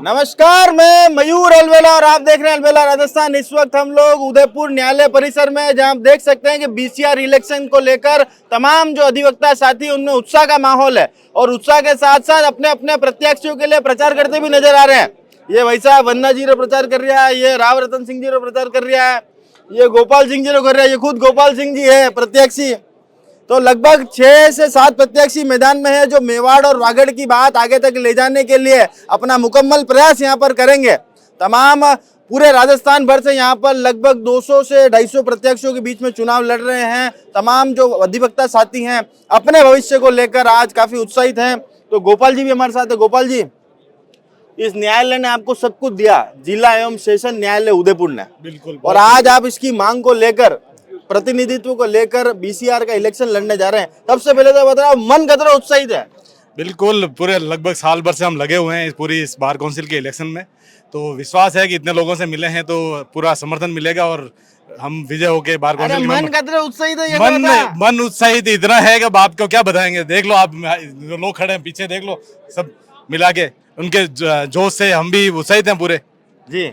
नमस्कार, मैं मयूर अलवेला और आप देख रहे हैं अलवेला राजस्थान। इस वक्त हम लोग उदयपुर न्यायालय परिसर में जहां आप देख सकते हैं कि बीसीआर इलेक्शन को लेकर तमाम जो अधिवक्ता साथी उनमें उत्साह का माहौल है और उत्साह के साथ साथ अपने अपने प्रत्याशियों के लिए प्रचार करते भी नजर आ रहे हैं। ये भाई साहब वन्ना जी रो प्रचार कर रहा है, ये राव रतन सिंह जी रो प्रचार कर रहा है, ये गोपाल सिंह जी रो कर रहा है, ये खुद गोपाल सिंह जी है प्रत्याशी। तो लगभग 6 से 7 प्रत्याशी मैदान में है जो मेवाड़ और वागड़ की बात आगे तक ले जाने के लिए अपना मुकम्मल प्रयास यहां पर करेंगे। तमाम पूरे राजस्थान भर से यहां पर लगभग 200 से 250 प्रत्याशियों के बीच में चुनाव लड़ रहे हैं। तमाम जो अधिवक्ता साथी हैं अपने भविष्य को लेकर आज काफी उत्साहित हैं। तो गोपाल जी भी हमारे साथ है। गोपाल जी, इस न्यायालय ने आपको सब कुछ दिया, जिला एवं सेशन न्यायालय उदयपुर ने, बिल्कुल, और आज आप इसकी मांग को लेकर, प्रतिनिधित्व को लेकर बीसीआर का इलेक्शन लड़ने जा रहे हैं। सबसे पहले तो बताओ, मन कितना उत्साहित है? बिल्कुल, पूरे लगभग साल भर से हम लगे हुए हैं पूरी इस बार काउंसिल के इलेक्शन में। तो विश्वास है कि इतने लोगों से मिले हैं तो पूरा समर्थन मिलेगा और हम विजय होके बार काउंसिल मन कितना उत्साहित है? मन उत्साहित इतना है कि आपको क्या बताएंगे। देख लो, आप जो लोग खड़े हैं पीछे देख लो, सब मिला के उनके जोश से हम भी उत्साहित हैं पूरे जी।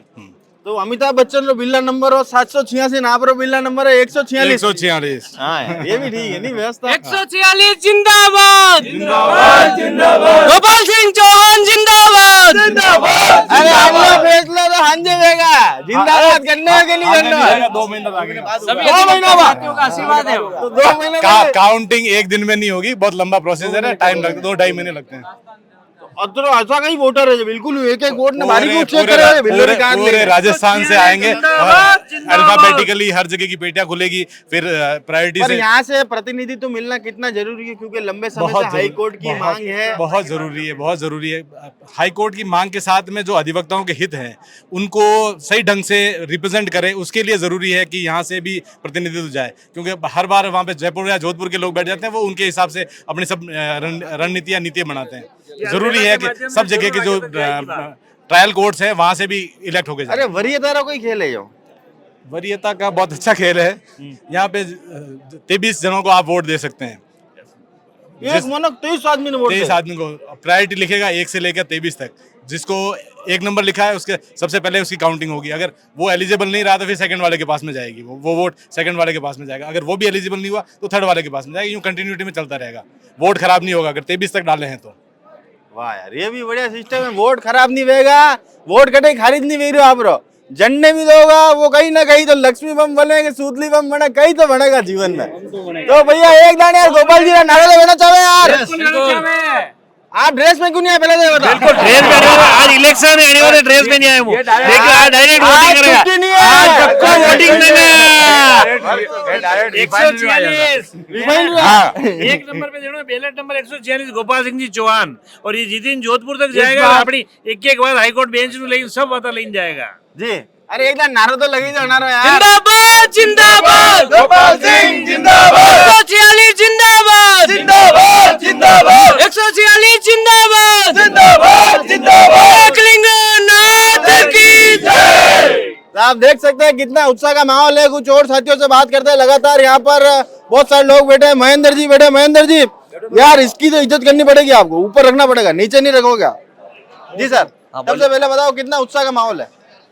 तो अमिताभ बच्चन रो बिल्ला नंबर हो 786, नाप रो बिल्ला नंबर है 146। हाँ, ये भी ठीक है नहीं व्यवस्था। 146 जिंदाबाद जिंदाबाद जिंदाबाद, गोपाल सिंह चौहान जिंदाबाद जिंदाबाद। अरे अगला फैसला तो हांजे देगा, जिंदाबाद करने के लिए करना। 2 महीना लगेगा, सभी अधिवक्ताओं का आशीर्वाद है। तो 2 महीने काउंटिंग एक दिन में नहीं होगी, बहुत लंबा प्रोसेस है, टाइम लगता है, 2-2.5 महीने लगते हैं। तो ऐसा कहीं वोटर है बिल्कुल एक एक वोट ने बारीकी चेक करे, पूरे राजस्थान से आएंगे, अल्फाबेटिकली हर जगह की पेटियां खुलेगी, फिर प्रायोरिटी से। यहाँ से प्रतिनिधित्व मिलना कितना जरूरी है, क्योंकि लंबे समय से हाई कोर्ट की मांग है। बहुत जरूरी है, बहुत जरूरी है। हाई कोर्ट की मांग के साथ में जो अधिवक्ताओं के हित हैं उनको सही ढंग से रिप्रेजेंट करें, उसके लिए जरूरी है कि यहाँ से भी प्रतिनिधित्व जाए, क्योंकि हर बार वहाँ पे जयपुर या जोधपुर के लोग बैठ जाते हैं, वो उनके हिसाब से अपनी सब रणनीतियां नीतियां बनाते हैं। जरूरी है कि सब जगह के जो ट्रायल कोर्ट्स हैं वहां से भी इलेक्ट होके जाए। अरे वरीयता का कोई खेल है जो? वरीयता का बहुत अच्छा खेल है। यहाँ पे 23 जनों को आप वोट दे सकते हैं। 23 आदमी ने वोट 23 आदमी को प्रायोरिटी लिखेगा 1 से लेकर 23 तक। जिसको 1 नंबर लिखा है उसके सबसे पहले उसकी काउंटिंग होगी। अगर वो एलिजिबल नहीं रहा तो फिर सेकंड वाले के पास में जाएगी, वो वोट सेकंड वाले के पास में जाएगा। अगर वो भी एलिजिबल नहीं हुआ तो थर्ड वाले के पास में जाएगा। यूं कंटिन्यूटी में चलता रहेगा, वोट खराब नहीं होगा अगर 23 तक डाले हैं तो। वाह यार, ये भी बढ़िया सिस्टम है। वोट खराब नहीं होगा, वोट कटे खारिज नहीं वेरो आप रो जन्ने भी दोगा, वो कहीं ना कहीं तो लक्ष्मी बम बनेगा, सूतली बम बने, कहीं तो बनेगा जीवन में। तो भैया एक दान यार गोपाल जी नारा देना चाहे यार। आप ड्रेस में क्यों नहीं आए पहले तो बताओ। बिल्कुल ड्रेस में नहीं, आज इलेक्शन है, नहीं होते ड्रेस में नहीं आए वो। देखिए आज डायरेक्ट वोटिंग करेगा, आज सबको वोटिंग देगा। 146 एक नंबर पे देखो, बैलेट नंबर 146 गोपाल सिंह जी चौहान, और ये जिस दिन जोधपुर तक जाएगा अपनी एक बार हाईकोर्ट बेंच में लेकिन सब पता लेन जाएगा जी। अरे एक दान नारा तो लगे जाओ नारा यार। जिंदाबाद जिंदाबाद, गोपाल सिंह जिंदाबाद, 146 जिंदाबाद जिंदाबाद जिंदाबाद, 146 जिंदाबाद जिंदाबाद जिंदाबाद, एकलिंगनाथ की जय। आप देख सकते हैं कितना उत्साह का माहौल है। कुछ और साथियों से बात करते हैं लगातार। यहाँ पर बहुत सारे लोग बैठे हैं। महेंद्र जी बैठे। महेंद्र जी यार, इसकी तो इज्जत करनी पड़ेगी, आपको ऊपर रखना पड़ेगा, नीचे नहीं रखोगे जी सर। सबसे पहले बताओ कितना उत्साह का माहौल है?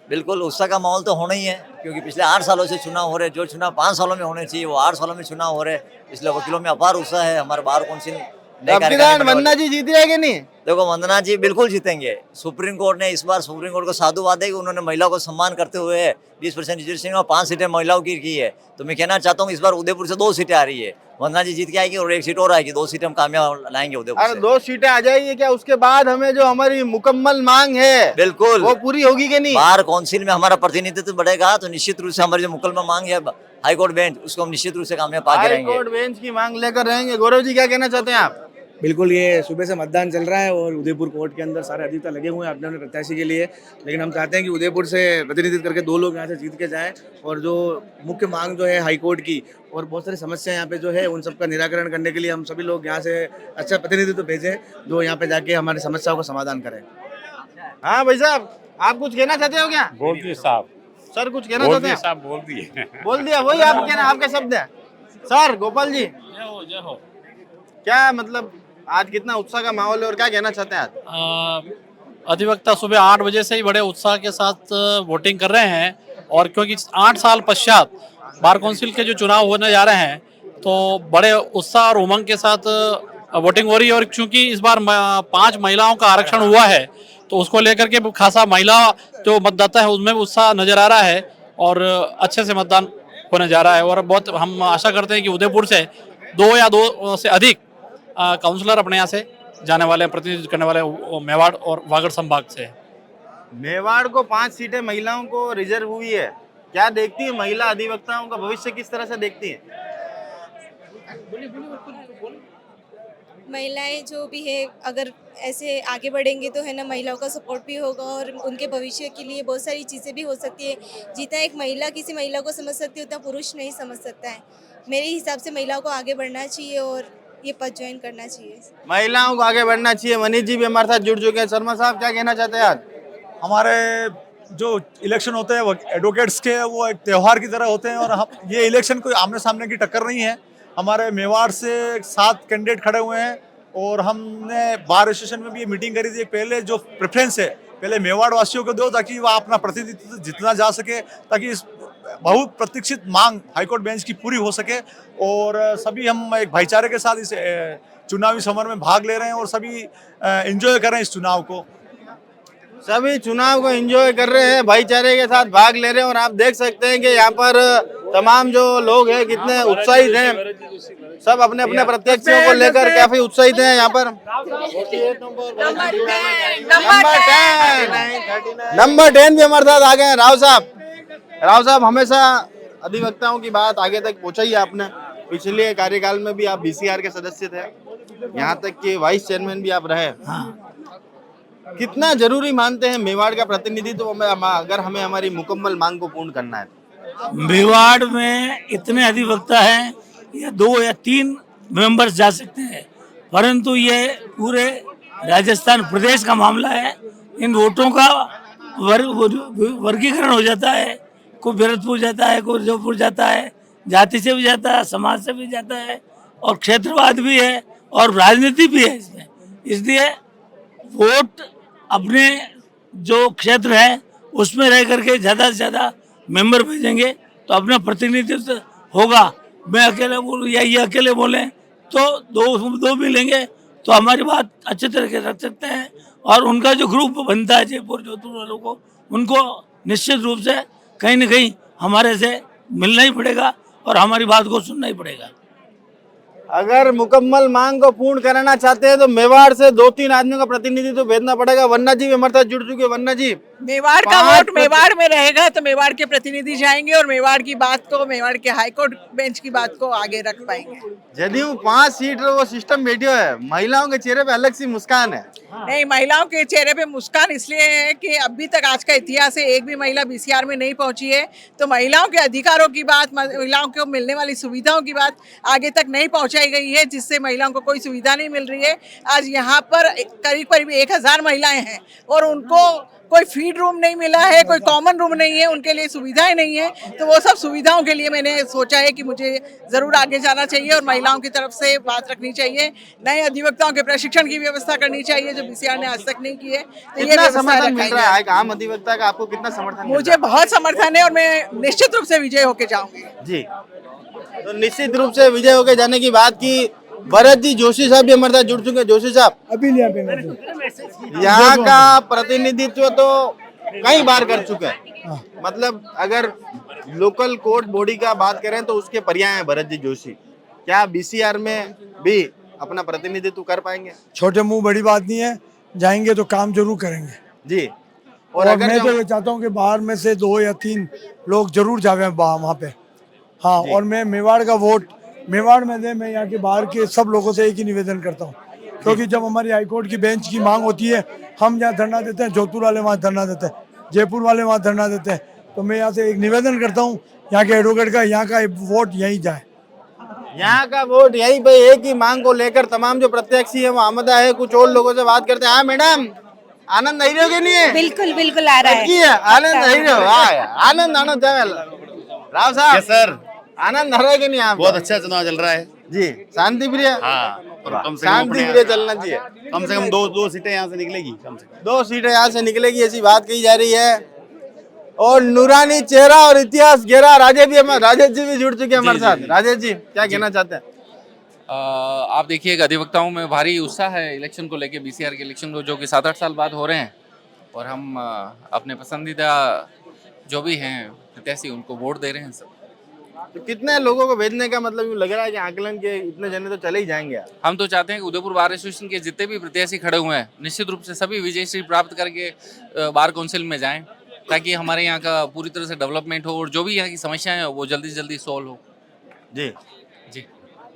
बिल्कुल उत्साह का माहौल तो होना ही है, क्योंकि पिछले 8 सालों से चुनाव हो रहे, जो चुनाव 5 सालों में होने चाहिए वो 8 सालों में चुनाव हो रहे, इसलिए वकीलों में अपार उत्साह है। हमारे बार काउंसिल वंदना जी जीती है कि नहीं? देखो, वंदना जी बिल्कुल जीतेंगे। सुप्रीम कोर्ट ने इस बार सुप्रीम कोर्ट को साधुवाद है कि उन्होंने महिला को सम्मान करते हुए 20% रिजर्वेशन और 5 सीटें महिलाओं की है। तो मैं कहना चाहता हूँ इस बार उदयपुर से 2 सीटें आ रही है, वंदना जी जीत के आएगी और 1 सीट और आएगी, 2 सीटें हम कामयाब लाएंगे उदयपुर से। 2 सीटें आ जाएगी क्या? उसके बाद हमें जो हमारी मुकम्मल मांग है बिल्कुल वो पूरी होगी कि नहीं? बार काउंसिल में हमारा प्रतिनिधित्व बढ़ेगा तो निश्चित रूप से हमारी जो मुकम्मल मांग है हाईकोर्ट बेंच, उसको हम निश्चित रूप से कामयाब पाके रहेंगे। हाईकोर्ट बेंच की मांग लेकर रहेंगे। गौरव जी क्या कहना चाहते हैं आप? बिल्कुल, ये सुबह से मतदान चल रहा है और उदयपुर कोर्ट के अंदर सारे अधिवक्ता लगे हुए हैं अपने अपने प्रत्याशी के लिए, लेकिन हम चाहते हैं कि उदयपुर से प्रतिनिधित्व करके 2 लोग यहाँ से जीत के जाएं और जो मुख्य मांग जो है हाई कोर्ट की और बहुत सारी समस्याएं यहाँ पे जो है उन सबका निराकरण करने के लिए हम सभी लोग यहाँ से अच्छा प्रतिनिधित्व भेजें जो यहाँ पे जाके हमारी समस्याओं का समाधान करें। हाँ भाई साहब, आप कुछ कहना चाहते हो क्या? बोल दिए साहब, सर कुछ कहना चाहते हैं? साहब बोल दिए। बोल दिया, वही आप कहना, आपके शब्द है सर। गोपाल जी क्या मतलब आज कितना उत्साह का माहौल है और क्या कहना चाहते हैं आज? अधिवक्ता सुबह 8 बजे से ही बड़े उत्साह के साथ वोटिंग कर रहे हैं। और क्योंकि 8 साल पश्चात बार काउंसिल के जो चुनाव होने जा रहे हैं तो बड़े उत्साह और उमंग के साथ वोटिंग हो रही है। और चूंकि इस बार 5 महिलाओं का आरक्षण हुआ है तो उसको लेकर के खासा महिला जो मतदाता है उसमें भी उत्साह नजर आ रहा है और अच्छे से मतदान होने जा रहा है। और बहुत हम आशा करते हैं कि उदयपुर से 2 या 2 से अधिक काउंसलर अपने यहाँ से जाने वाले हैं, प्रतिनिधित्व करने वाले मेवाड़ और वागड़ संभाग से। मेवाड़ को 5 सीटें महिलाओं को रिजर्व हुई है, क्या देखती है महिला अधिवक्ताओं का भविष्य किस तरह से देखती है? महिलाएं जो भी है अगर ऐसे आगे बढ़ेंगे तो है ना महिलाओं का सपोर्ट भी होगा और उनके भविष्य के लिए बहुत सारी चीज़ें भी हो सकती है। जितना एक महिला किसी महिला को समझ सकती है उतना पुरुष नहीं समझ सकता है। मेरे हिसाब से महिलाओं को आगे बढ़ना चाहिए और ये पद ज्वाइन करना चाहिए। महिलाओं को आगे बढ़ना चाहिए। मनीष जी भी हमारे साथ जुड़ चुके हैं। शर्मा साहब क्या कहना चाहते हैं आज? हमारे जो इलेक्शन होते हैं वो एडवोकेट्स के वो एक त्यौहार की तरह होते हैं और हम ये इलेक्शन कोई आमने सामने की टक्कर नहीं है। हमारे मेवाड़ से 7 कैंडिडेट खड़े हुए हैं और हमने बार एसोसिएशन में भी ये मीटिंग करी थी। पहले जो प्रेफरेंस है पहले मेवाड़ वासियों को दो ताकि वह अपना प्रतिनिधित्व जितना जा सके, ताकि इस बहुत प्रतीक्षित मांग हाईकोर्ट बेंच की पूरी हो सके। और सभी हम एक भाईचारे के साथ इस चुनावी समर में भाग ले रहे हैं और सभी एंजॉय कर रहे हैं इस चुनाव को। सभी चुनाव को एंजॉय कर रहे हैं, भाईचारे के साथ भाग ले रहे हैं। और आप देख सकते हैं कि यहाँ पर तमाम जो लोग हैं कितने उत्साहित हैं, सब अपने अपने प्रत्याशियों को लेकर काफी उत्साहित हैं। यहाँ पर नंबर 10 भी हमारे साथ आ गए हैं, राव साहब। राव साहब, हमेशा अधिवक्ताओं की बात आगे तक पहुंचाई है आपने। पिछले कार्यकाल में भी आप बीसीआर के सदस्य थे, यहाँ तक कि वाइस चेयरमैन भी आप रहे। कितना जरूरी मानते हैं मेवाड़ का प्रतिनिधित्व अगर हमें हमारी मुकम्मल मांग को पूर्ण करना है? मेवाड़ में इतने अधिवक्ता हैं या 2 या 3 मेंबर्स जा सकते हैं, परंतु ये पूरे राजस्थान प्रदेश का मामला है। इन वोटों का वर्गीकरण हो जाता है, कोई भरतपुर जाता है, कोई जोधपुर जाता है, जाति से भी जाता है, समाज से भी जाता है और क्षेत्रवाद भी है और राजनीति भी है इसमें। इसलिए वोट अपने जो क्षेत्र है उसमें रह करके ज़्यादा से ज़्यादा मेंबर भेजेंगे तो अपना प्रतिनिधित्व होगा। मैं अकेले बोलूँ या ये अकेले बोलें तो दो मिलेंगे तो हमारी बात अच्छे तरीके से रख सकते हैं। और उनका जो ग्रुप बनता है जयपुर जोधपुर वालों को, उनको निश्चित रूप से कहीं न कहीं हमारे से मिलना ही पड़ेगा और हमारी बात को सुनना ही पड़ेगा। अगर मुकम्मल मांग को पूर्ण कराना चाहते हैं तो मेवाड़ से 2-3 आदमियों का प्रतिनिधित्व भेजना पड़ेगा। वन्ना जी भी हमारे साथ जुड़ चुके हैं। वन्ना जी, मेवाड़ का वोट मेवाड़ में रहेगा तो मेवाड़ के प्रतिनिधि जाएंगे और मेवाड़ की बात को, मेवाड़ के हाईकोर्ट बेंच की बात को आगे रख पाएंगे। जदयू 5 सीट वो सिस्टम बैठो है, महिलाओं के चेहरे पे अलग सी मुस्कान है। नहीं, महिलाओं के चेहरे पे मुस्कान इसलिए है कि अभी तक आज का इतिहास है एक भी महिला बीसीआर में नहीं पहुंची है। तो महिलाओं के अधिकारों की बात, महिलाओं को मिलने वाली सुविधाओं की बात आगे तक नहीं पहुंचाई गई है, जिससे महिलाओं को कोई सुविधा नहीं मिल रही है। आज यहाँ पर करीब 1000 महिलाएं हैं और उनको कोई फीड रूम नहीं मिला है, कोई कॉमन रूम नहीं है, उनके लिए सुविधाएं नहीं है। तो वो सब सुविधाओं के लिए मैंने सोचा है कि मुझे ज़रूर आगे जाना चाहिए और महिलाओं की तरफ से बात रखनी चाहिए। नए अधिवक्ताओं के प्रशिक्षण की व्यवस्था करनी चाहिए जो बीसीआर ने आज तक नहीं की है। तो ये समर्थन मिल रहा है आम अधिवक्ता का, आपको कितना समर्थन? मुझे बहुत समर्थन है और मैं निश्चित रूप से विजय होके जाऊंगी जी। तो निश्चित रूप से विजय होके जाने की बात की। भरत जी जोशी साहब भी हमारे साथ जुड़ चुके हैं। जोशी साहब, अभी यहाँ का प्रतिनिधित्व तो कई बार कर चुके हैं, मतलब अगर लोकल कोर्ट बॉडी का बात करें तो उसके पर्याय हैं भरत जी जोशी। क्या बीसीआर में भी अपना प्रतिनिधित्व कर पाएंगे? छोटे मुंह बड़ी बात नहीं है, जाएंगे तो काम जरूर करेंगे जी। और अगर मैं तो ये चाहता हूँ कि बाहर में से 2 या 3 लोग जरूर जावे वहाँ पे। हाँ, और मैं मेवाड़ का वोट मेवाड़ में दे। मैं यहाँ के बाहर के सब लोगों से एक ही निवेदन करता हूँ, क्योंकि जब हमारी हाईकोर्ट की बेंच की मांग होती है, हम यहाँ धरना देते हैं, जोधपुर वाले वहाँ धरना देते हैं, जयपुर वाले वहाँ धरना देते हैं। तो मैं यहाँ से एक निवेदन करता हूँ यहाँ के एडवोकेट का, यहाँ का वोट यहीं जाए। यहाँ का वोट यहीं पे एक ही मांग को लेकर तमाम जो प्रत्याशी है वो आमदा है। कुछ और लोगों से बात करते हैं। हाँ मैडम, आनंद आई रहो कि नहीं है? बिल्कुल बिल्कुल आ रहा है। आनंद आई रहो? आनंद आनंद राव साहब सर, आनंद आ रहा है कि नहीं? आप बहुत अच्छा चुनाव चल रहा है जी, शांति प्रिय। हाँ, और कम से कम शांति प्रिय चलना चाहिए। कम से कम दो सीटें यहाँ से निकलेगी, कम से कम 2 सीटें यहाँ से निकलेगी, ऐसी बात कही जा रही है। और नूरानी चेहरा और इतिहास गहरा, राजेश जी भी जुड़ चुके हैं हमारे साथ। राजेश जी क्या कहना चाहते हैं? आप देखिए अधिवक्ताओं में भारी उत्साह है इलेक्शन को लेके, बीसीआर के इलेक्शन को, जो कि 7-8 साल बाद हो रहे हैं, और हम अपने पसंदीदा जो भी हैं प्रत्याशी उनको वोट दे रहे हैं सब। तो कितने लोगों को भेजने का मतलब यूँ लग रहा है कि आकलन के इतने जने तो चले ही जाएंगे यार। हम तो चाहते हैं कि उदयपुर बार एसोसिएशन के जितने भी प्रत्याशी खड़े हुए हैं निश्चित रूप से सभी विजयश्री प्राप्त करके बार काउंसिल में जाएं, ताकि हमारे यहाँ का पूरी तरह से डेवलपमेंट हो और जो भी यहाँ की समस्याएं हैं वो जल्दी से जल्दी सॉल्व हो। जी जी,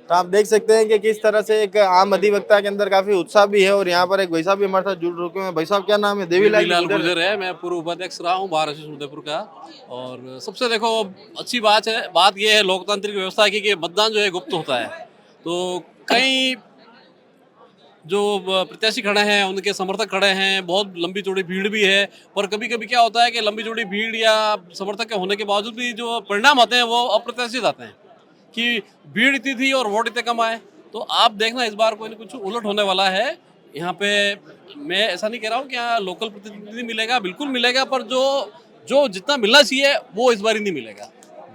तो आप देख सकते हैं कि किस तरह से एक आम अधिवक्ता के अंदर काफी उत्साह भी है। और यहाँ पर एक भाई साहब भी हमारे साथ जुड़ रुके हैं। भाई साहब क्या नाम है? देवीलाल गुर्जर है, मैं पूर्व उपाध्यक्ष रहा हूँ बार एसोसिएशन उदयपुर का। और सबसे देखो अच्छी बात ये है लोकतांत्रिक व्यवस्था की कि मतदान जो है गुप्त होता है। तो कई जो प्रत्याशी खड़े हैं उनके समर्थक खड़े हैं, बहुत लंबी चौड़ी भीड़ भी है, पर कभी कभी क्या होता है कि लंबी चौड़ी भीड़ या समर्थक के होने के बावजूद भी जो परिणाम आते हैं वो अप्रत्याशित आते हैं कि भीड़ इतनी थी और वोट इतने कम आए। तो आप देखना इस बार कोई ना कुछ उलट होने वाला है यहाँ पे। मैं ऐसा नहीं कह रहा हूँ कि यहाँ लोकल प्रतिनिधि मिलेगा, बिल्कुल मिलेगा, पर जो जितना मिलना चाहिए वो इस बार ही नहीं मिलेगा।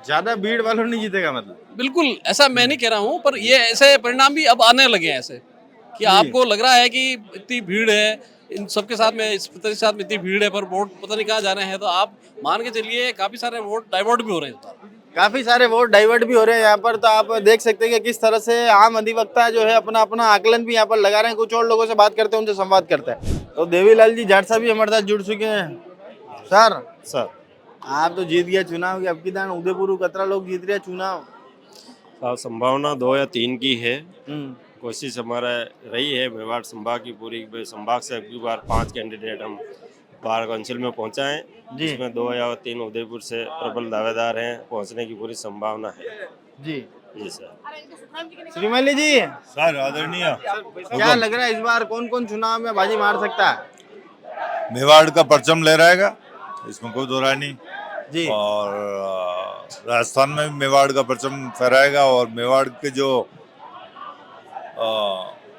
ज्यादा भीड़ वालों नहीं जीतेगा मतलब? बिल्कुल ऐसा मैं नहीं कह रहा हूँ, पर ये ऐसे परिणाम भी अब आने लगे हैं ऐसे कि आपको लग रहा है कि इतनी भीड़ है, इन सबके साथ में, इस प्रत्याशी के साथ में इतनी भीड़ है, पर वोट पता नहीं कहाँ जा रहे हैं। तो आप मान के चलिए काफी सारे वोट डाइवर्ट भी हो रहे हैं, काफी सारे वोट डाइवर्ट भी हो रहे हैं यहाँ पर। तो आप देख सकते हैं कि किस तरह से आम अधिवक्ता जो है अपना अपना आकलन भी यहाँ पर लगा रहे हैं। कुछ और लोगों से बात करते हैं, उनसे संवाद करते हैं। तो देवीलाल जी जाट साहब भी हमारे साथ जुड़ चुके हैं। सर आप तो जीत गया चुनाव, अब की दान उदयपुर कतरा लोग जीत रहे चुनाव। संभावना 2 या 3 की है। कोशिश हमारा रही है मेवाड़ संभाग की पूरी, संभाग से अगली बार 5 कैंडिडेट हम बार काउंसिल में पहुंचाएं, जिसमें 2 या 3 उदयपुर से प्रबल दावेदार हैं, पहुंचने की पूरी संभावना है। जी सर। श्रीमाली जी सर आदरणीय, क्या लग रहा है इस बार कौन कौन चुनाव में बाजी मार सकता है? मेवाड़ का परचम लहराएगा, इसमें कोई दो राय नहीं जी। और राजस्थान में भी मेवाड़ का परचम फहराएगा। और मेवाड़ के जो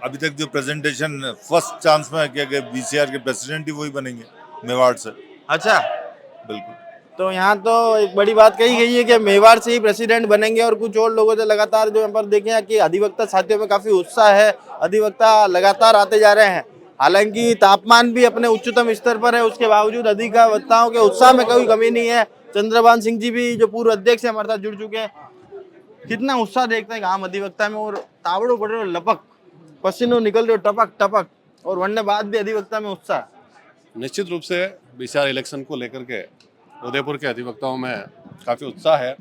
अभी तक जो प्रेजेंटेशन फर्स्ट चांस में किया गया, बीसीआर के प्रेसिडेंट ही वही बनेंगे मेवाड़ से। अच्छा, बिल्कुल। तो यहाँ तो एक बड़ी बात कही गई है कि मेवाड़ से ही प्रेसिडेंट बनेंगे। और कुछ और लोगों से लगातार जो यहाँ पर देखें कि अधिवक्ता साथियों में काफी उत्साह है, अधिवक्ता लगातार आते जा रहे हैं। हालांकि तापमान भी अपने उच्चतम स्तर पर है, उसके बावजूद अधिवक्ताओं के उत्साह में कोई कमी नहीं है। चंद्रभान सिंह जी भी जो पूर्व अध्यक्ष है हमारे साथ जुड़ चुके हैं। कितना उत्साह देखते हैं आम अधिवक्ता में, और तावड़ो पड़ रहे लपक, पसीनों निकल रहे टपक टपक, और वरने बाद भी अधिवक्ता में उत्साह। निश्चित रूप से बीसीआर इलेक्शन को लेकर के उदयपुर के अधिवक्ताओं में काफ़ी उत्साह है।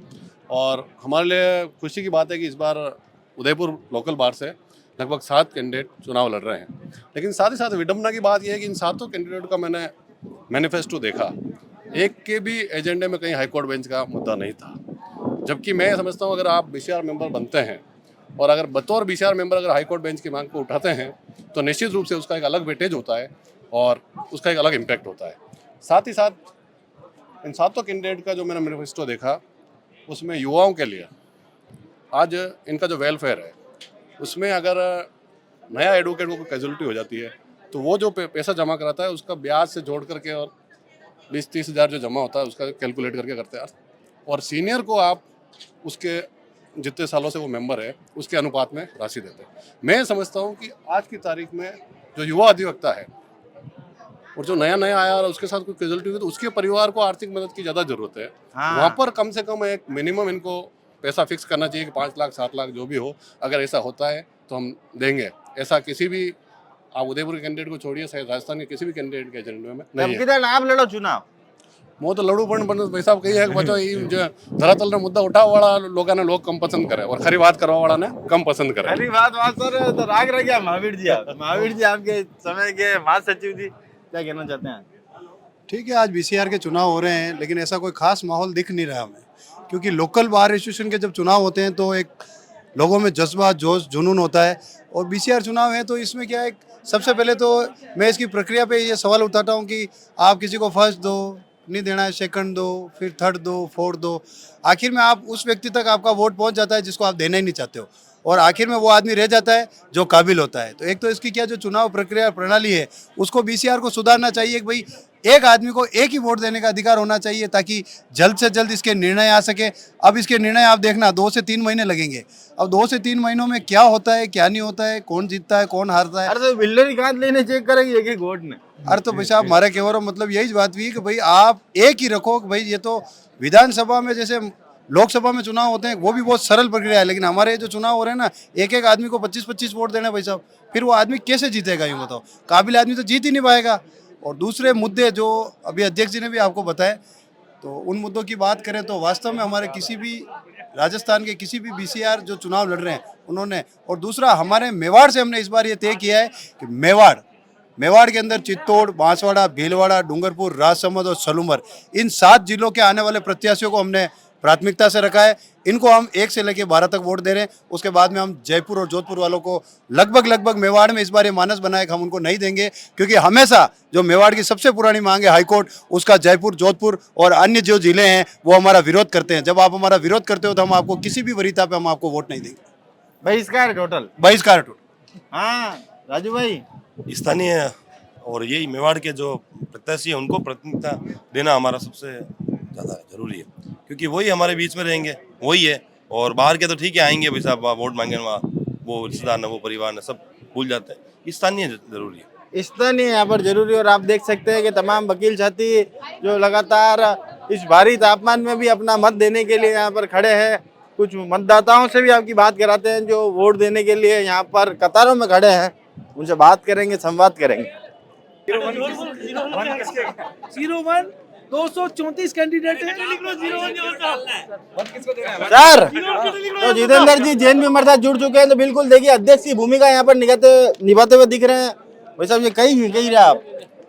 और हमारे लिए खुशी की बात है कि इस बार उदयपुर लोकल बार से लगभग 7 कैंडिडेट चुनाव लड़ रहे हैं। लेकिन साथ ही साथ विडम्बना की बात यह है कि इन 7 कैंडिडेट का मैंने मैनिफेस्टो देखा, एक के भी एजेंडे में कहीं हाईकोर्ट बेंच का मुद्दा नहीं था। जबकि मैं समझता हूँ अगर आप बीसीआर मेंबर बनते हैं और अगर बतौर बीसीआर मेंबर अगर हाईकोर्ट बेंच की मांग को उठाते हैं तो निश्चित रूप से उसका एक अलग वेटेज होता है और उसका एक अलग इम्पैक्ट होता है। साथ ही साथ इन 7 कैंडिडेट का जो मैंने मैनिफेस्टो देखा उसमें युवाओं के लिए आज इनका जो वेलफेयर है उसमें अगर नया एडवोकेट को कोई कैजुअलिटी हो जाती है तो वो जो पैसा जमा कराता है उसका ब्याज से जोड़ करके और 20-30 हज़ार जो जमा होता है उसका कैलकुलेट करके करते हैं। और सीनियर को आप उसके जितने सालों से वो मेंबर है उसके अनुपात में राशि देते हैं। मैं समझता हूँ कि आज की तारीख में जो युवा अधिवक्ता है और जो नया आया और उसके साथ कोई कैजुअलिटी हुई तो उसके परिवार को आर्थिक मदद की ज़्यादा जरूरत है। वहाँ पर कम से कम एक मिनिमम इनको पैसा फिक्स करना चाहिए कि 5 लाख 7 लाख जो भी हो, अगर ऐसा होता है तो हम देंगे। ऐसा किसी भी आप उदयपुर के कैंडिडेट को छोड़िए, शायद राजस्थान के किसी भी कैंडिडेट के एजेंडे में नहीं है। आप लड़ो चुनाव वो तो लड़ू पण भाई साहब कही है कि बच्चों जो धरातल ने मुद्दा उठाव वाला लोगों ने लोग कम पसंद करे और खरी बात करवा वाला ने कम पसंद करे। खरी बात सर, तो राग रह गया महावीर जी। आप महावीर जी आपके समय के महासचिव जी, क्या कहना चाहते हैं? ठीक है, आज बीसीआर के चुनाव हो रहे हैं लेकिन ऐसा कोई खास माहौल दिख नहीं रहा हमें, क्योंकि लोकल बार एसोसिएशन के जब चुनाव होते हैं तो एक लोगों में जज्बा जोश जुनून होता है। और बीसीआर चुनाव है तो इसमें क्या है, सबसे पहले तो मैं इसकी प्रक्रिया पे ये सवाल उठाता हूँ कि आप किसी को फर्स्ट दो, नहीं देना है सेकंड दो, फिर थर्ड दो, फोर्थ दो, आखिर में आप उस व्यक्ति तक आपका वोट पहुँच जाता है जिसको आप देना ही नहीं चाहते हो। और आखिर में वो आदमी रह जाता है जो काबिल होता है। तो एक तो इसकी क्या जो चुनाव प्रक्रिया प्रणाली है उसको बीसीआर को सुधारना चाहिए कि भाई एक आदमी को एक ही वोट देने का अधिकार होना चाहिए ताकि जल्द से जल्द इसके निर्णय आ सके। अब इसके निर्णय आप देखना 2 से 3 महीने लगेंगे। अब 2 से 3 महीनों में क्या होता है क्या नहीं होता है, कौन जीतता है कौन हारता है। अरे तो बिल्डर कांच लेने चेक करेंगे एक एक वोट में। अरे तो भाई साहब हमारे केवल मतलब यही बात हुई कि भाई आप एक ही रखो कि भाई ये तो विधानसभा में जैसे लोकसभा में चुनाव होते हैं वो भी बहुत सरल प्रक्रिया है, लेकिन हमारे जो चुनाव हो रहे हैं ना एक एक आदमी को 25-25 वोट देना भाई साहब, फिर वो आदमी कैसे जीतेगा यूँ बताओ। काबिल आदमी तो जीत ही नहीं पाएगा। और दूसरे मुद्दे जो अभी अध्यक्ष जी ने भी आपको बताए तो उन मुद्दों की बात करें तो वास्तव में हमारे किसी भी राजस्थान के किसी भी बीसीआर जो चुनाव लड़ रहे हैं उन्होंने, और दूसरा हमारे मेवाड़ से हमने इस बार ये तय किया है कि मेवाड़ के अंदर चित्तौड़, बांसवाड़ा, भीलवाड़ा, डूंगरपुर, राजसमंद और सलूमर इन 7 जिलों के आने वाले प्रत्याशियों को हमने प्राथमिकता से रखा है। इनको हम 1 से लेकर 12 तक वोट दे रहे हैं। उसके बाद में हम जयपुर और जोधपुर वालों को लगभग मेवाड़ में इस बार ये मानस बनाए कि हम उनको नहीं देंगे, क्योंकि हमेशा जो मेवाड़ की सबसे पुरानी मांग है हाईकोर्ट उसका जयपुर, जोधपुर और अन्य जो जिले हैं वो हमारा विरोध करते हैं। जब आप हमारा विरोध करते हो तो हम आपको किसी भी वरीयता पे हम आपको वोट नहीं देंगे। बहिष्कार टोटल। हाँ राजू भाई, स्थानीय और यही मेवाड़ के जो प्रत्याशी हैं उनको प्राथमिकता देना हमारा सबसे ज़्यादा जरूरी है, क्योंकि वही हमारे बीच में रहेंगे, वही है। और बाहर के तो ठीक है आएंगे भाई साहब वोट मांगने, वहाँ वो रिश्तेदार न वो परिवार न सब भूल जाते हैं। स्थानीय जरूरी है, स्थानीय यहाँ पर जरूरी। और आप देख सकते हैं कि तमाम वकील साथी जो लगातार इस भारी तापमान में भी अपना मत देने के लिए यहाँ पर खड़े हैं। कुछ मतदाताओं से भी आपकी बात कराते हैं जो वोट देने के लिए यहाँ पर कतारों में खड़े हैं, उनसे बात करेंगे, संवाद करेंगे। 01 234 कैंडिडेट है। सर तो जितेंद्र जी जैन भी हमारे साथ जुड़ चुके हैं, तो बिल्कुल देखिए अध्यक्ष की भूमिका यहाँ पर निभाते हुए दिख रहे हैं। भाई साहब ये कही रहे आप,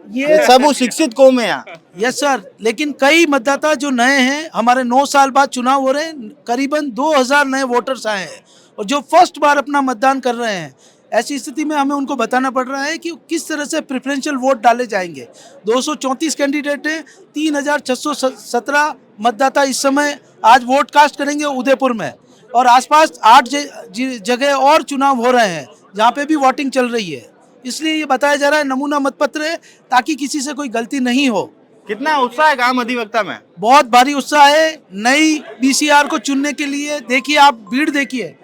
ये सब शिक्षित कौम है यहाँ। यस सर, लेकिन कई मतदाता जो नए हैं, हमारे 9 साल बाद चुनाव हो रहे हैं, करीबन 2000 नए वोटर्स आए हैं और जो फर्स्ट बार अपना मतदान कर रहे हैं। ऐसी स्थिति में हमें उनको बताना पड़ रहा है कि किस तरह से प्रेफरेंशियल वोट डाले जाएंगे। 234 कैंडिडेट हैं, 3617 मतदाता इस समय आज वोट कास्ट करेंगे उदयपुर में, और आसपास 8 जगह और चुनाव हो रहे हैं जहाँ पे भी वोटिंग चल रही है। इसलिए ये बताया जा रहा है नमूना मतपत्र है ताकि किसी से कोई गलती नहीं हो। कितना उत्साह है काम अधिवक्ता में? बहुत भारी उत्साह है नई बीसीआर को चुनने के लिए। देखिए आप भीड़ देखिए,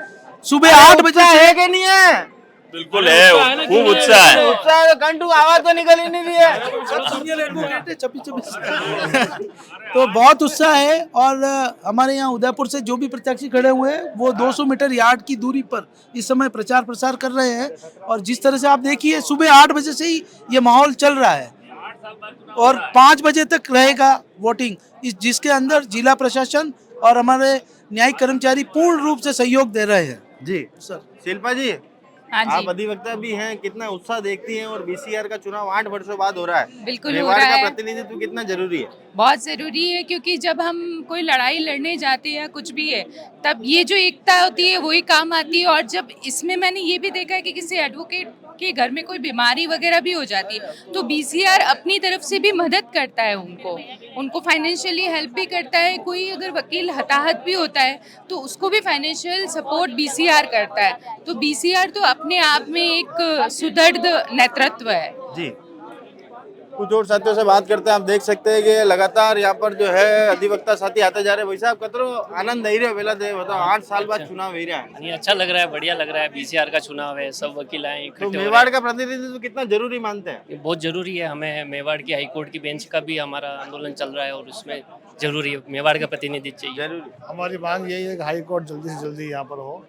सुबह 8 बजे है कि नहीं है? बिल्कुल है, खूब उत्साह है। उत्साह कंटू आवाज तो निकल ही नहीं रही है। तो बहुत उत्साह है। और हमारे यहाँ उदयपुर से जो भी प्रत्याशी खड़े हुए हैं वो 200 मीटर यार्ड की दूरी पर इस समय प्रचार प्रसार कर रहे हैं। और जिस तरह से आप देखिए सुबह 8 बजे से ही ये माहौल चल रहा है और 5 बजे तक रहेगा वोटिंग, जिसके अंदर जिला प्रशासन और हमारे न्यायिक कर्मचारी पूर्ण रूप से सहयोग दे रहे हैं। जी सर। शिल्पा जी, हाँ जी। आप अधिवक्ता भी हैं, कितना उत्साह देखती हैं? और बीसीआर का चुनाव 8 वर्षों बाद हो रहा है, बिल्कुल हो रहा है। का प्रतिनिधित्व कितना जरूरी है? बहुत ज़रूरी है, क्योंकि जब हम कोई लड़ाई लड़ने जाते हैं या कुछ भी है तब ये जो एकता होती है वही काम आती है। और जब इसमें मैंने ये भी देखा है कि किसी एडवोकेट के घर में कोई बीमारी वगैरह भी हो जाती है तो बीसीआर अपनी तरफ से भी मदद करता है, उनको फाइनेंशियली हेल्प भी करता है। कोई अगर वकील हताहत भी होता है तो उसको भी फाइनेंशियल सपोर्ट बीसीआर करता है। तो बीसीआर तो अपने आप में एक सुदृढ़ नेतृत्व है। जी, कुछ और साथियों से बात करते हैं। आप देख सकते हैं कि लगातार यहाँ पर जो है अधिवक्ता साथी आते जा रहे हैं। भाई साहब कतरो आनंद नहीं रहे वेला दे बताओ, 8 साल बाद चुनाव हो रहा है। अच्छा लग रहा है, बढ़िया लग रहा है। बीसीआर का चुनाव है, सब वकील आए तो मेवाड़ का प्रतिनिधित्व कितना जरूरी मानते हैं? बहुत जरूरी है। हमें मेवाड़ की हाईकोर्ट की बेंच का भी हमारा आंदोलन चल रहा है और उसमें जरूरी है, मेवाड़ का प्रतिनिधित्व चाहिए। जरूरी। हमारी मांग यही है कि हाई कोर्ट जल्दी से जल्दी यहाँ पर हो,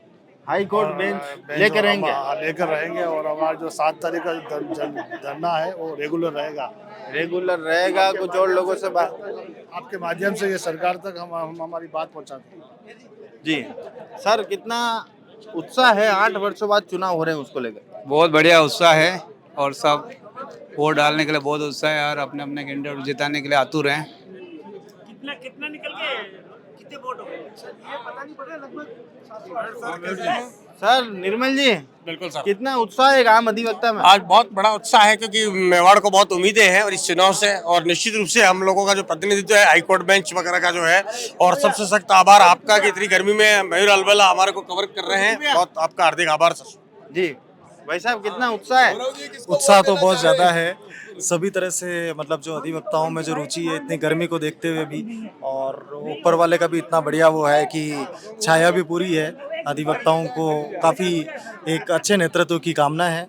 हाई कोर्ट बेंच लेकर रहेंगे और हमारा जो 7 तारीख का धरना है वो रेगुलर रहेगा। कुछ और लोगों से बात आपके माध्यम से ये सरकार तक हम हमारी बात पहुँचाते हैं। जी सर, कितना उत्साह है? 8 वर्षों बाद चुनाव हो रहे हैं, उसको लेकर बहुत बढ़िया उत्साह है और सब वोट डालने के लिए बहुत उत्साह है और अपने अपने कैंडिडेट जिताने के लिए आतुर हैं। कितना निकल के सर निर्मल जी, बिल्कुल सर, कितना उत्साह है एक आम अधिवक्ता में? आज बहुत बड़ा उत्साह है क्योंकि मेवाड़ को बहुत उम्मीदें हैं और इस चुनाव से, और निश्चित रूप से हम लोगों का जो प्रतिनिधित्व है हाईकोर्ट बेंच वगैरह का जो है, और सबसे सख्त आभार आपका कि इतनी गर्मी में मयूर अलवेला हमारे को कवर कर रहे हैं, बहुत आपका हार्दिक आभार सर। जी भाई साहब, कितना उत्साह है? उत्साह तो बहुत ज़्यादा है सभी तरह से, मतलब जो अधिवक्ताओं में जो रुचि है इतनी गर्मी को देखते हुए भी, और ऊपर वाले का भी इतना बढ़िया वो है कि छाया भी पूरी है, अधिवक्ताओं को काफ़ी एक अच्छे नेतृत्व की कामना है,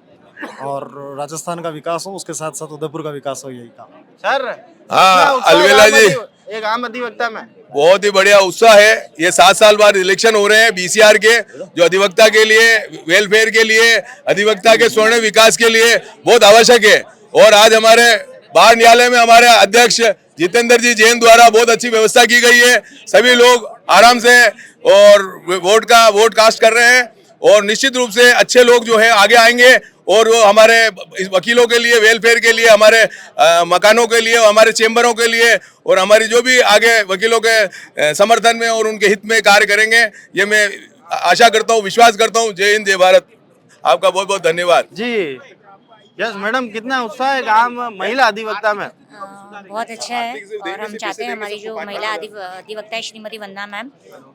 और राजस्थान का विकास हो उसके साथ साथ उदयपुर का विकास हो, यही काम। सर हाँ अलवेला जी, एक आम अधिवक्ता में बहुत ही बढ़िया उत्साह है। ये 7 साल बाद इलेक्शन हो रहे हैं बीसीआर के, जो अधिवक्ता के लिए, वेलफेयर के लिए, अधिवक्ता के स्वर्ण विकास के लिए बहुत आवश्यक है। और आज हमारे बार न्यायालय में हमारे अध्यक्ष जितेंद्र जी जैन द्वारा बहुत अच्छी व्यवस्था की गई है, सभी लोग आराम से और वोट कास्ट कर रहे हैं, और निश्चित रूप से अच्छे लोग जो है आगे आएंगे, और वो हमारे इस वकीलों के लिए, वेलफेयर के लिए, हमारे मकानों के लिए, हमारे चेंबरों के लिए, और हमारी जो भी आगे वकीलों के समर्थन में और उनके हित में कार्य करेंगे, ये मैं आशा करता हूँ, विश्वास करता हूँ। जय हिंद, जय भारत। आपका बहुत बहुत धन्यवाद जी। यस मैडम, कितना उत्साह है आम महिला अधिवक्ता में? बहुत अच्छा है, और हम चाहते हैं हमारी जो महिला अधिवक्ता है श्रीमती वंदना मैम,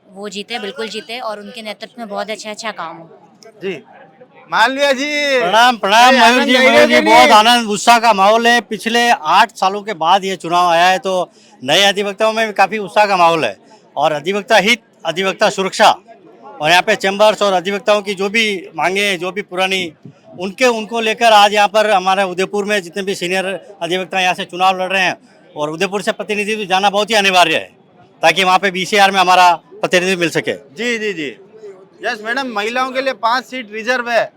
वो जीते, बिल्कुल जीते, और उनके नेतृत्व में बहुत अच्छा काम हो। जी मालविया जी, प्रणाम प्रणाम मयूर जी, बहुत आनंद उत्साह का माहौल है। पिछले 8 सालों के बाद ये चुनाव आया है, तो नए अधिवक्ताओं में भी काफ़ी उत्साह का माहौल है, और अधिवक्ता हित, अधिवक्ता सुरक्षा, और यहाँ पे चैम्बर्स और अधिवक्ताओं की जो भी मांगे, जो भी पुरानी, उनको लेकर आज यहाँ पर हमारे उदयपुर में जितने भी सीनियर अधिवक्ता यहाँ से चुनाव लड़ रहे हैं, और उदयपुर से प्रतिनिधि जाना बहुत ही अनिवार्य है ताकि वहाँ पे बीसीआर में हमारा प्रतिनिधि मिल सके। जी जी जी। यस मैडम, महिलाओं के लिए 5 सीट रिजर्व है,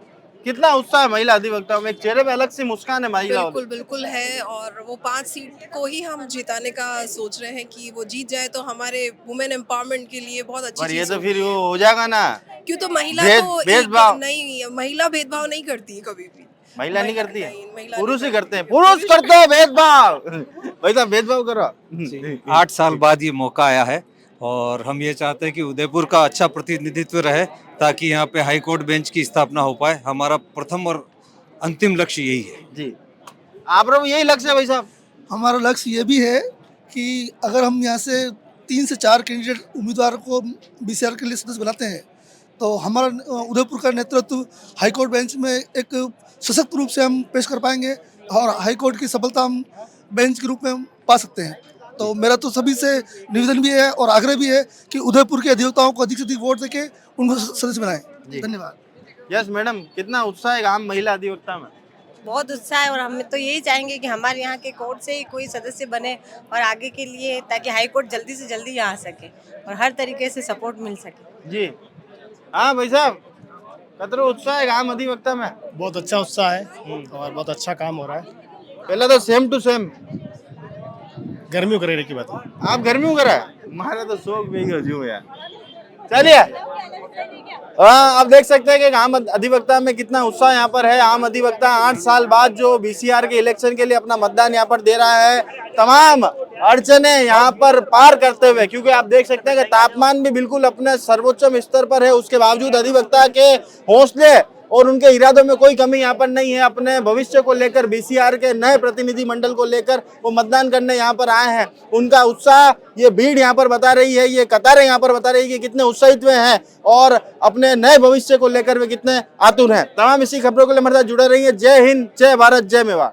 कितना उत्साह है महिला अधिवक्ताओं में? एक चेहरे पे अलग सी मुस्कान है महिलाओं। बिल्कुल है, और वो 5 सीट को ही हम जिताने का सोच रहे हैं कि वो जीत जाए तो हमारे वुमेन एम्पावरमेंट के लिए बहुत अच्छी पर चीज ये तो फिर वो हो जाएगा ना, क्यों तो महिला तो भेदभाव नहीं, महिला भेदभाव नहीं करती है कभी भी। महिला नहीं करती है, पुरुष ही करते हैं, पुरुष करते हैं भेदभाव। वैसा भेदभाव करो। 8 साल बाद ये मौका आया है, और हम ये चाहते हैं कि उदयपुर का अच्छा प्रतिनिधित्व रहे ताकि यहाँ पे हाई कोर्ट बेंच की स्थापना हो पाए। हमारा प्रथम और अंतिम लक्ष्य यही है। जी, आप लोग यही लक्ष्य है भाई साहब? हमारा लक्ष्य ये भी है कि अगर हम यहाँ से 3 से 4 कैंडिडेट उम्मीदवार को बीसीआर के लिए सदस्य बनाते हैं, तो हमारा उदयपुर का नेतृत्व हाई कोर्ट बेंच में एक सशक्त रूप से हम पेश कर पाएंगे, और हाई कोर्ट की सफलता हम बेंच के रूप में पा सकते हैं। तो मेरा तो सभी से निवेदन भी है और आग्रह भी है कि उदयपुर के अधिवक्ताओं को अधिक से अधिक वोट देके उनको सदस्य बनाएं। धन्यवाद। यस मैडम, कितना उत्साह है आम महिला अधिवक्ता में? बहुत उत्साह है, और हम तो यही चाहेंगे कि हमारे यहाँ के कोर्ट से ही कोई सदस्य बने, और आगे के लिए ताकि हाई कोर्ट जल्दी से जल्दी यहाँ आ सके और हर तरीके से सपोर्ट मिल सके। जी हाँ भाई साहब, कतरो उत्साह है आम अधिवक्ता में? बहुत अच्छा उत्साह है, और बहुत अच्छा काम हो रहा है। पहले तो सेम टू सेम गर्मी करे की बात है। आप गर्मी करा है, हमारा तो शौक भी यार। चलिए, आप देख सकते हैं कि आम अधिवक्ता में कितना उत्साह यहाँ पर है। आम अधिवक्ता 8 साल बाद जो बीसीआर के इलेक्शन के लिए अपना मतदान यहाँ पर दे रहा है, तमाम अड़चने यहाँ पर पार करते हुए, क्योंकि आप देख सकते हैं कि तापमान भी बिल्कुल अपने सर्वोच्च स्तर पर है, उसके बावजूद अधिवक्ता के हौसले और उनके इरादों में कोई कमी यहाँ पर नहीं है। अपने भविष्य को लेकर, बीसीआर के नए प्रतिनिधि मंडल को लेकर वो मतदान करने यहाँ पर आए हैं। उनका उत्साह, ये भीड़ यहाँ पर बता रही है, ये कतारें यहाँ पर बता रही है कि कितने उत्साहित वे हैं और अपने नए भविष्य को लेकर वे कितने आतुर हैं। तमाम इसी खबरों के लिए हमारे साथ जुड़े रहिए। जय हिंद, जय भारत, जय मेवाड़।